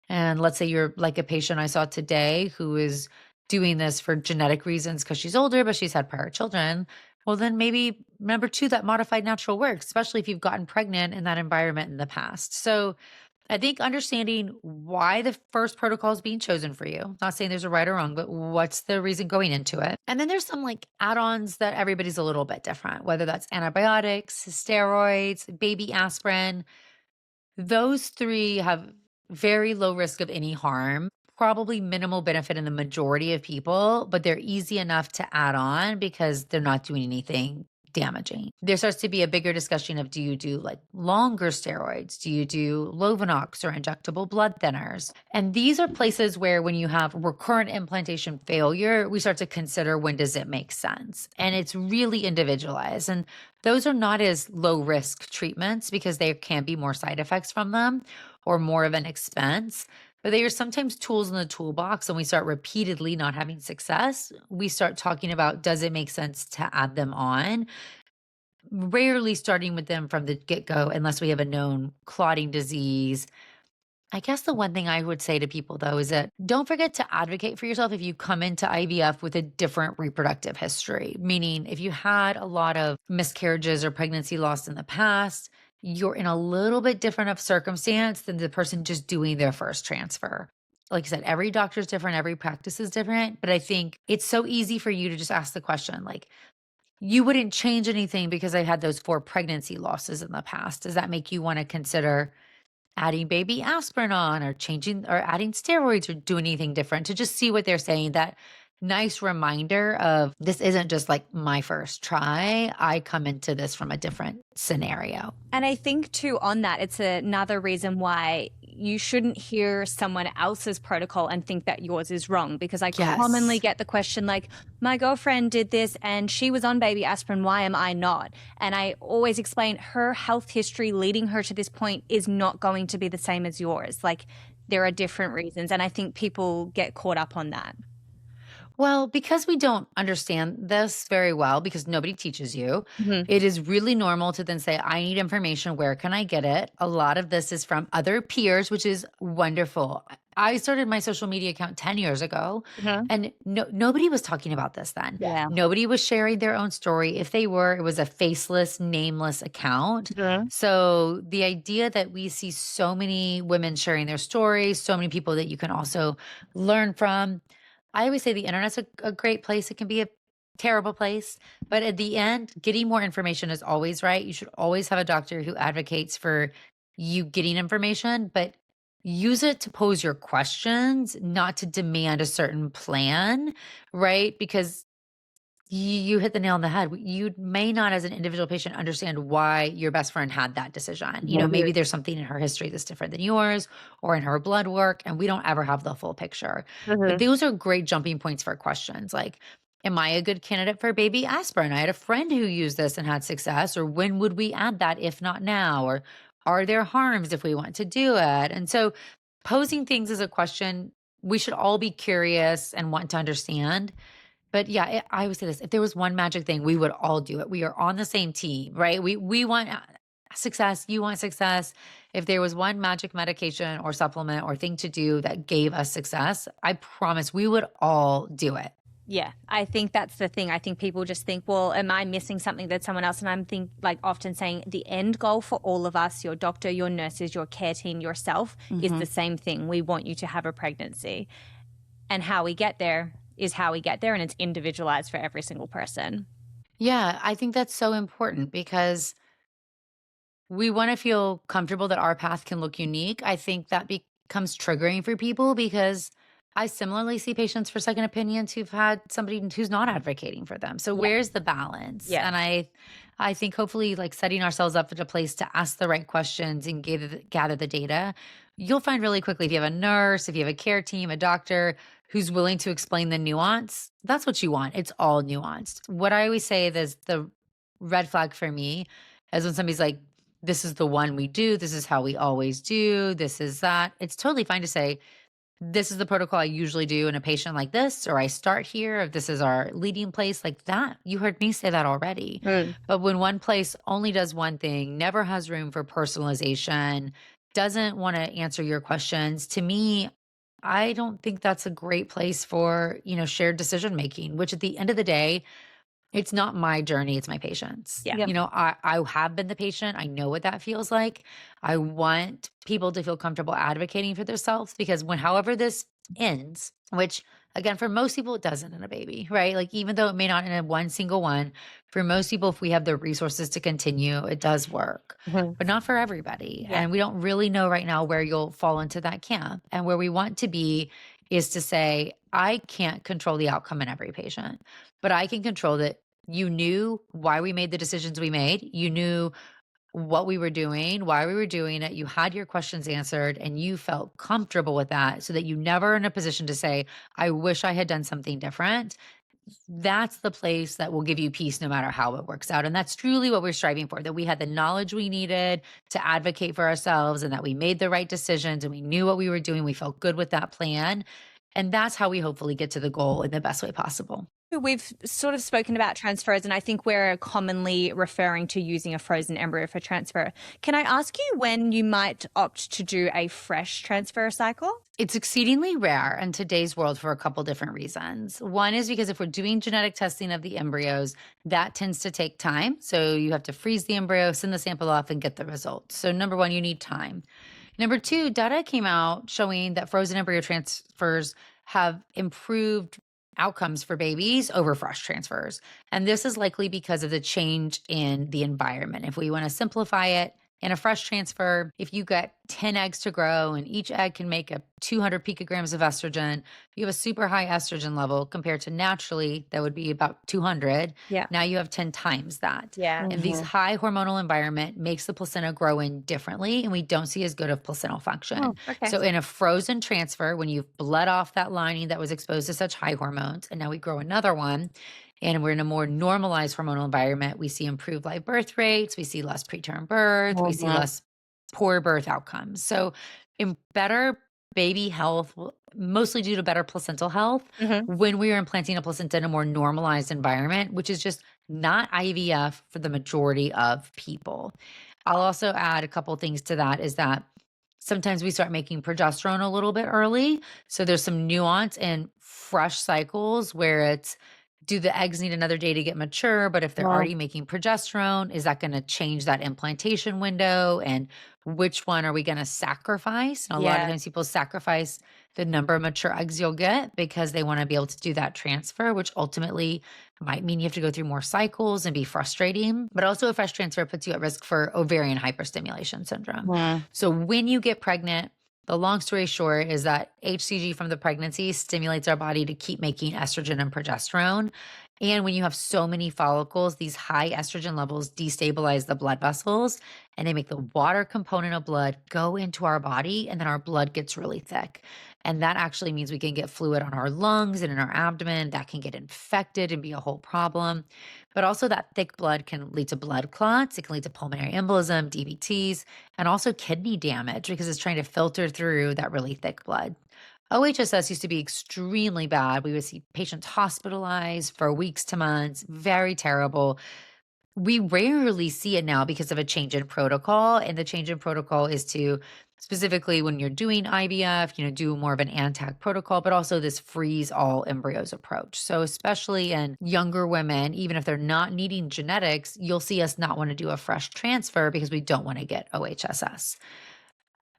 S2: and let's say you're like a patient I saw today who is doing this for genetic reasons because she's older, but she's had prior children. Well, then maybe number 2, that modified natural works, especially if you've gotten pregnant in that environment in the past. So I think understanding why the first protocol is being chosen for you, not saying there's a right or wrong, but what's the reason going into it? And then there's some like add-ons that everybody's a little bit different, whether that's antibiotics, steroids, baby aspirin. Those 3 have very low risk of any harm, probably minimal benefit in the majority of people, but they're easy enough to add on because they're not doing anything damaging. There starts to be a bigger discussion of, do you do like longer steroids? Do you do Lovenox or injectable blood thinners? And these are places where when you have recurrent implantation failure, we start to consider, when does it make sense? And it's really individualized. And those are not as low risk treatments because there can be more side effects from them or more of an expense. But they are sometimes tools in the toolbox, and we start repeatedly not having success. We start talking about, does it make sense to add them on? Rarely starting with them from the get-go unless we have a known clotting disease. I guess the one thing I would say to people, though, is that don't forget to advocate for yourself if you come into IVF with a different reproductive history, meaning if you had a lot of miscarriages or pregnancy loss in the past, you're in a little bit different of circumstance than the person just doing their first transfer. Like I said, every doctor is different, every practice is different, but I think it's so easy for you to just ask the question, like, you wouldn't change anything because I had those 4 pregnancy losses in the past. Does that make you want to consider adding baby aspirin on, or changing or adding steroids, or doing anything different, to just see what they're saying? That nice reminder of, this isn't just like my first try. I come into this from a different scenario.
S3: And I think too, on that, it's another reason why you shouldn't hear someone else's protocol and think that yours is wrong, because I commonly get the question like, my girlfriend did this and she was on baby aspirin, why am I not? And I always explain, her health history leading her to this point is not going to be the same as yours. Like, there are different reasons, and I think people get caught up on that.
S2: Well, because we don't understand this very well, because nobody teaches you, it is really normal to then say, I need information. Where can I get it? A lot of this is from other peers, which is wonderful. I started my social media account 10 years ago, and nobody was talking about this then.
S1: Yeah.
S2: Nobody was sharing their own story. If they were, it was a faceless, nameless account. So the idea that we see so many women sharing their stories, so many people that you can also learn from. I always say the internet's a great place. It can be a terrible place, but at the end, getting more information is always right. You should always have a doctor who advocates for you getting information, but use it to pose your questions, not to demand a certain plan, right? Because you hit the nail on the head. You may not, as an individual patient, understand why your best friend had that decision. You know, maybe there's something in her history that's different than yours or in her blood work, and we don't ever have the full picture. But those are great jumping points for questions like, am I a good candidate for baby aspirin? I had a friend who used this and had success. Or when would we add that if not now? Or are there harms if we want to do it? And so posing things as a question, we should all be curious and want to understand. But yeah, I would say this, if there was one magic thing, we would all do it. We are on the same team, right? We want success. You want success. If there was one magic medication or supplement or thing to do that gave us success, I promise we would all do it.
S3: Yeah, I think that's the thing. I think people just think, well, am I missing something that someone else? And I'm often saying the end goal for all of us, your doctor, your nurses, your care team, yourself, is the same thing. We want you to have a pregnancy. And how we get there is how we get there, and it's individualized for every single person.
S2: Yeah, I think that's so important because we want to feel comfortable that our path can look unique. I think that becomes triggering for people because I similarly see patients for second opinions who've had somebody who's not advocating for them. So where's the balance?
S3: Yeah.
S2: And I think hopefully like setting ourselves up at a place to ask the right questions and gather the data, you'll find really quickly if you have a nurse, if you have a care team, a doctor who's willing to explain the nuance, that's what you want. It's all nuanced. What I always say is the red flag for me is when somebody's like, this is the one we do, this is how we always do, this is that. It's totally fine to say, this is the protocol I usually do in a patient like this, or I start here, if this is our leading place, like that. You heard me say that already. But when one place only does one thing, never has room for personalization, doesn't want to answer your questions, to me, I don't think that's a great place for, shared decision making, which at the end of the day, it's not my journey, it's my patient's.
S3: Yeah.
S2: I have been the patient. I know what that feels like. I want people to feel comfortable advocating for themselves because however this ends, which again, for most people, it doesn't in a baby, right? Like even though it may not in a one single one, for most people, if we have the resources to continue, it does work, but not for everybody.
S3: Yeah.
S2: And we don't really know right now where you'll fall into that camp. And where we want to be is to say, I can't control the outcome in every patient, but I can control that. You knew why we made the decisions we made. You knew what we were doing, why we were doing it. You had your questions answered and you felt comfortable with that so that you never in a position to say, I wish I had done something different. That's the place that will give you peace no matter how it works out. And that's truly what we're striving for, that we had the knowledge we needed to advocate for ourselves and that we made the right decisions and we knew what we were doing. We felt good with that plan. And that's how we hopefully get to the goal in the best way possible.
S3: We've sort of spoken about transfers, and I think we're commonly referring to using a frozen embryo for transfer. Can I ask you when you might opt to do a fresh transfer cycle?
S2: It's exceedingly rare in today's world for a couple different reasons. One is because if we're doing genetic testing of the embryos, that tends to take time. So you have to freeze the embryo, send the sample off, and get the results. So number one, you need time. Number two, data came out showing that frozen embryo transfers have improved outcomes for babies over fresh transfers. And this is likely because of the change in the environment. If we want to simplify it, in a fresh transfer, if you get 10 eggs to grow and each egg can make up 200 picograms of estrogen, you have a super high estrogen level compared to naturally that would be about 200.
S3: Yeah.
S2: Now you have 10 times that.
S3: Yeah.
S2: And these high hormonal environment makes the placenta grow in differently, and we don't see as good of placental function.
S3: Oh, okay.
S2: So in a frozen transfer, when you've bled off that lining that was exposed to such high hormones, and now we grow another one, and we're in a more normalized hormonal environment, we see improved live birth rates, we see less preterm birth, we see less poor birth outcomes. So in better baby health mostly due to better placental health when we are implanting a placenta in a more normalized environment, which is just not IVF for the majority of people. I'll also add a couple things to that is that sometimes we start making progesterone a little bit early. So there's some nuance in fresh cycles where it's, do the eggs need another day to get mature? But if they're already making progesterone, is that going to change that implantation window? And which one are we going to sacrifice? And a lot of times people sacrifice the number of mature eggs you'll get because they want to be able to do that transfer, which ultimately might mean you have to go through more cycles and be frustrating. But also a fresh transfer puts you at risk for ovarian hyperstimulation syndrome. So when you get pregnant, the long story short is that HCG from the pregnancy stimulates our body to keep making estrogen and progesterone. And when you have so many follicles, these high estrogen levels destabilize the blood vessels and they make the water component of blood go into our body, and then our blood gets really thick. And that actually means we can get fluid on our lungs and in our abdomen. That can get infected and be a whole problem. But also that thick blood can lead to blood clots. It can lead to pulmonary embolism, DVTs, and also kidney damage because it's trying to filter through that really thick blood. OHSS used to be extremely bad. We would see patients hospitalized for weeks to months, very terrible. We rarely see it now because of a change in protocol. And the change in protocol is to specifically when you're doing IVF, do more of an ANTAC protocol, but also this freeze all embryos approach. So especially in younger women, even if they're not needing genetics, you'll see us not want to do a fresh transfer because we don't want to get OHSS.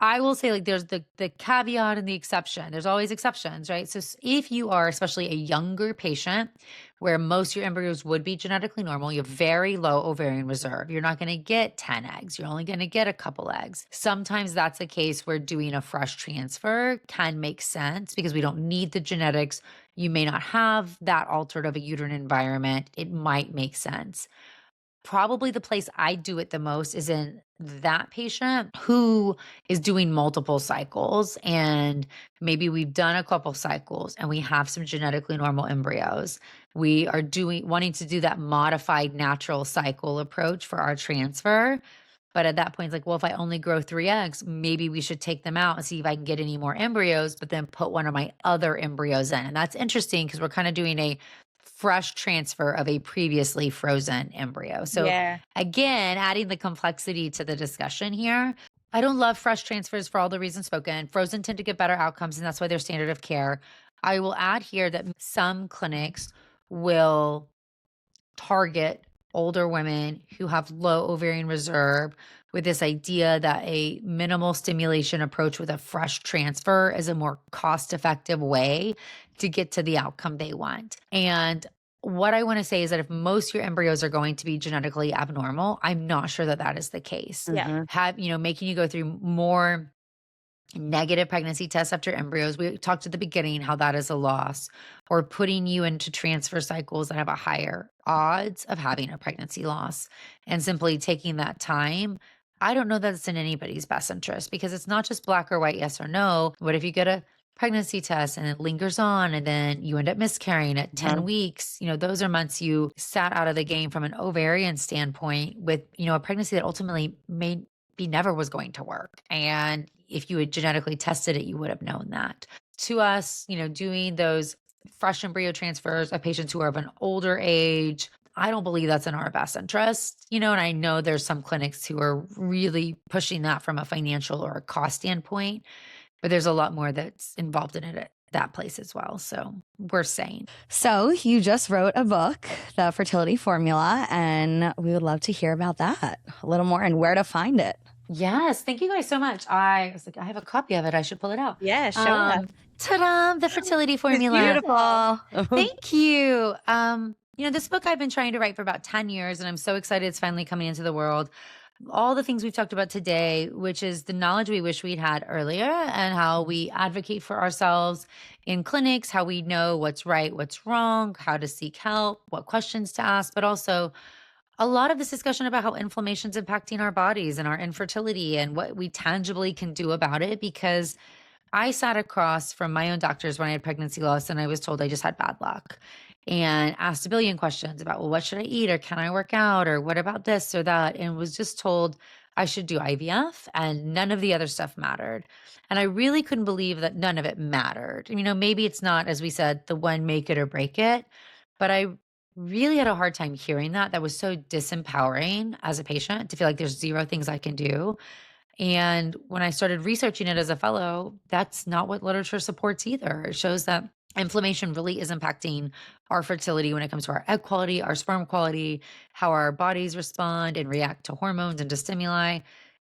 S2: I will say there's the caveat and the exception. There's always exceptions, right? So if you are especially a younger patient where most of your embryos would be genetically normal, you have very low ovarian reserve. You're not going to get 10 eggs. You're only going to get a couple eggs. Sometimes that's a case where doing a fresh transfer can make sense because we don't need the genetics. You may not have that altered of a uterine environment. It might make sense. Probably the place I do it the most is in that patient who is doing multiple cycles, and maybe we've done a couple cycles and we have some genetically normal embryos. We are wanting to do that modified natural cycle approach for our transfer. But at that point, it's like, well, if I only grow 3 eggs, maybe we should take them out and see if I can get any more embryos, but then put one of my other embryos in. And that's interesting because we're kind of doing a fresh transfer of a previously frozen embryo. So again, adding the complexity to the discussion here. I don't love fresh transfers for all the reasons spoken. Frozen tend to get better outcomes, and that's why they're standard of care. I will add here that some clinics will target older women who have low ovarian reserve with this idea that a minimal stimulation approach with a fresh transfer is a more cost-effective way to get to the outcome they want. And what I want to say is that if most of your embryos are going to be genetically abnormal, I'm not sure that that is the case. Making you go through more negative pregnancy tests after embryos. We talked at the beginning how that is a loss, or putting you into transfer cycles that have a higher odds of having a pregnancy loss, and simply taking that time. I don't know that it's in anybody's best interest because it's not just black or white, yes or no. What if you get a pregnancy test and it lingers on and then you end up miscarrying at 10 weeks? Those are months you sat out of the game from an ovarian standpoint with, a pregnancy that ultimately may be never was going to work. And if you had genetically tested it, you would have known that. To us, doing those fresh embryo transfers of patients who are of an older age, I don't believe that's in our best interest, and I know there's some clinics who are really pushing that from a financial or a cost standpoint, but there's a lot more that's involved in it at that place as well. So we're saying.
S1: So you just wrote a book, The Fertility Formula, and we would love to hear about that a little more and where to find it.
S2: Yes. Thank you guys so much. I was like, I have a copy of it. I should pull it out.
S3: Yeah, show us.
S2: Ta-da! The Fertility Formula.
S1: Beautiful.
S2: Thank you. This book I've been trying to write for about 10 years, and I'm so excited it's finally coming into the world. All the things we've talked about today, which is the knowledge we wish we'd had earlier and how we advocate for ourselves in clinics, how we know what's right, what's wrong, how to seek help, what questions to ask, but also a lot of this discussion about how inflammation's impacting our bodies and our infertility and what we tangibly can do about it. Because I sat across from my own doctors when I had pregnancy loss and I was told I just had bad luck, and asked a billion questions about, well, what should I eat? Or can I work out? Or what about this or that? And was just told I should do IVF, and none of the other stuff mattered. And I really couldn't believe that none of it mattered. Maybe it's not, as we said, the one make it or break it, but I really had a hard time hearing that. That was so disempowering as a patient to feel like there's zero things I can do. And when I started researching it as a fellow, that's not what literature supports either. It shows that inflammation really is impacting our fertility when it comes to our egg quality, our sperm quality, how our bodies respond and react to hormones and to stimuli.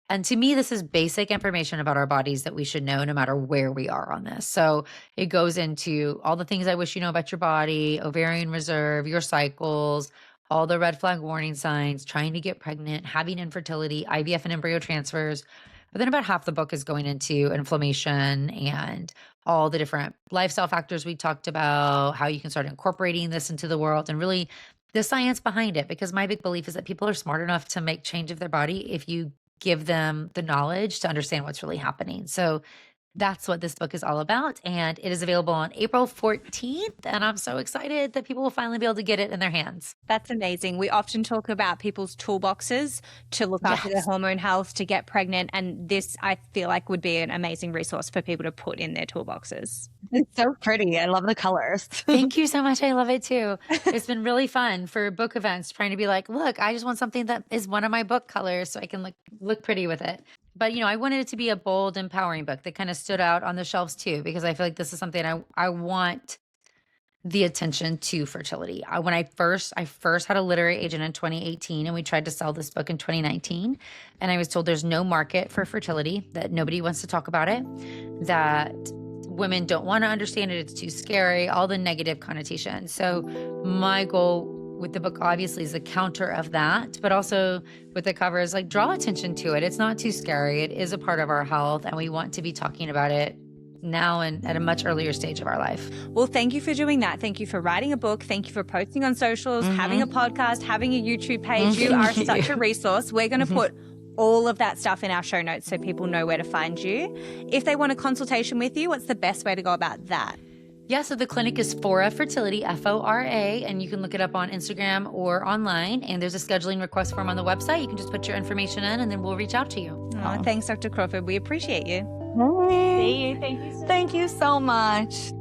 S2: And to me, this is basic information about our bodies that we should know no matter where we are on this. So it goes into all the things I wish you know about your body, ovarian reserve, your cycles, all the red flag warning signs, trying to get pregnant, having infertility, IVF and embryo transfers. But then about half the book is going into inflammation and all the different lifestyle factors we talked about, how you can start incorporating this into the world, and really the science behind it. Because my big belief is that people are smart enough to make change of their body if you give them the knowledge to understand what's really happening. So that's what this book is all about. And it is available on April 14th. And I'm so excited that people will finally be able to get it in their hands.
S3: That's amazing. We often talk about people's toolboxes to look after their hormone health, to get pregnant. And this, I feel like, would be an amazing resource for people to put in their toolboxes.
S1: It's so pretty. I love the colors.
S2: Thank you so much. I love it too. It's been really fun for book events, trying to be like, look, I just want something that is one of my book colors so I can look pretty with it. But, I wanted it to be a bold, empowering book that kind of stood out on the shelves too, because I feel like this is something I want the attention to fertility. I first had a literary agent in 2018, and we tried to sell this book in 2019. And I was told there's no market for fertility, that nobody wants to talk about it, that women don't want to understand it, it's too scary, all the negative connotations. So my goal with the book obviously is the counter of that, but also with the cover is draw attention to it. It's not too scary. It is a part of our health, and we want to be talking about it now and at a much earlier stage of our life.
S3: Well, thank you for doing that. Thank you for writing a book. Thank you for posting on socials, having a podcast, having a YouTube page. You are such a resource. We're going to put all of that stuff in our show notes so people know where to find you. If they want a consultation with you, what's the best way to go about that?
S2: Yeah, so the clinic is Fora Fertility, Fora, and you can look it up on Instagram or online. And there's a scheduling request form on the website. You can just put your information in, and then we'll reach out to you.
S3: Oh, thanks, Dr. Crawford. We appreciate you.
S1: Hey.
S3: See you. Thank you.
S1: Thank you so much.